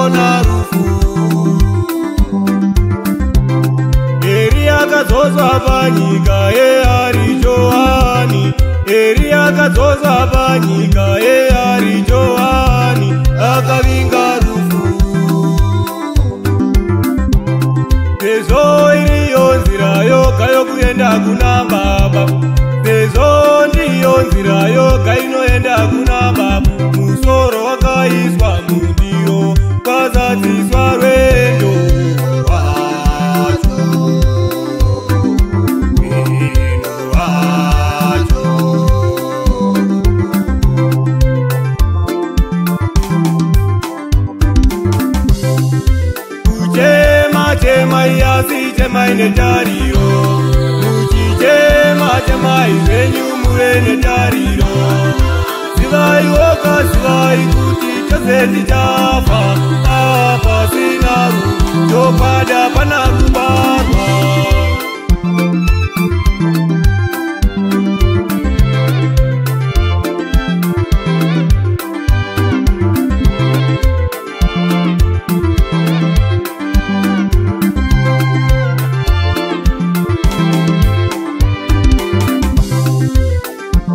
akaona rufu. Eri akadzoswa panyika yeari Johani, Eri akadzoswa panyika yeari Johani, akavinga rufu. Sezvo iriyo nzira yoga yokuenda kuna Baba, sezvo ndiyo nzira yoga inoenda kuna Baba, musoro wakaiswa mundiro kwazadziswa rwendo rwacho, rwendo rwacho. Kuchema chema yasi chema ine tariro, kuchichema chema izvenyu muve netariro. Zivai woka zivai kuti chose tichafa, pasina rufu topada pana kubarwa.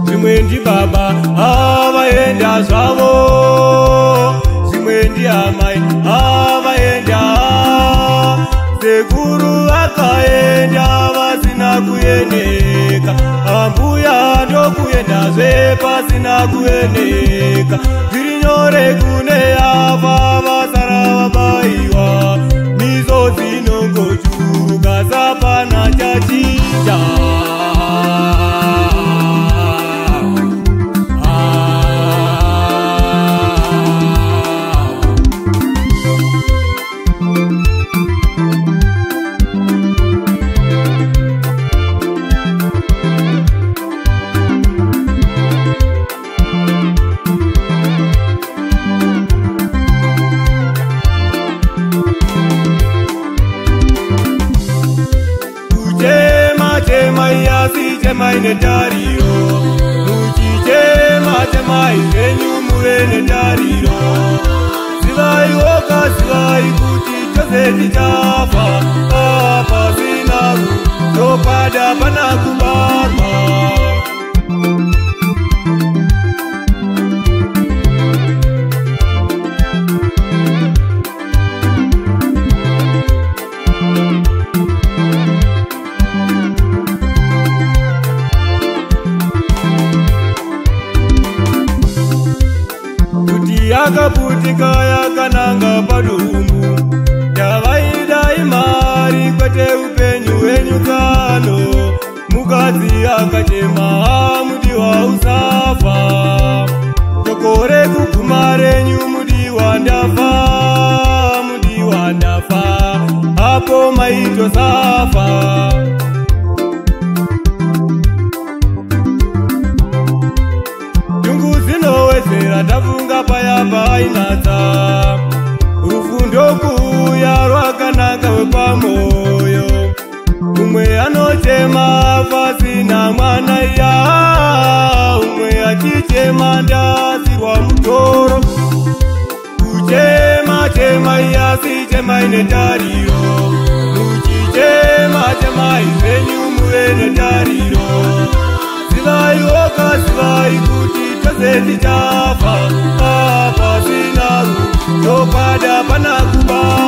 Zimwe ndi baba avaenda zvavo, zimwe ndi amai avaenda, sekuru vakaenda vasina kuendeka, ambuya ndokuendazve pasina kuendeka. Zviri nyore kune ava vasara vabaiwa, misodzi inongochuruka sapana chachicha. Chema yasi chema ine tariro, muchichema chema izvenyu muve netariro. Zivai woka zivai kuti chose tichafa, pasina rufu topada pana kubarwa. Yakaputika yakananga padumbu, yavaida imari kwete upenyu hwenyu kano. Mukadzi akachema mudiwa usafa, tokore kuguma renyu mudiwa ndafa, mudiwa ndafa, apo maitosafa. Ndafunga paya painatsa, rufu ndokuuya rwakanaka wepamoyo. Umwe anochema pasina mwana ya, umwe achichema ndasirwa mutoro. Kuchema chema yasi chema ine tariro, muchichema chema izvenyu muve netariro. Zivai woka zivai kuti chose tichafa, pasina rufu topada pana kubarwa.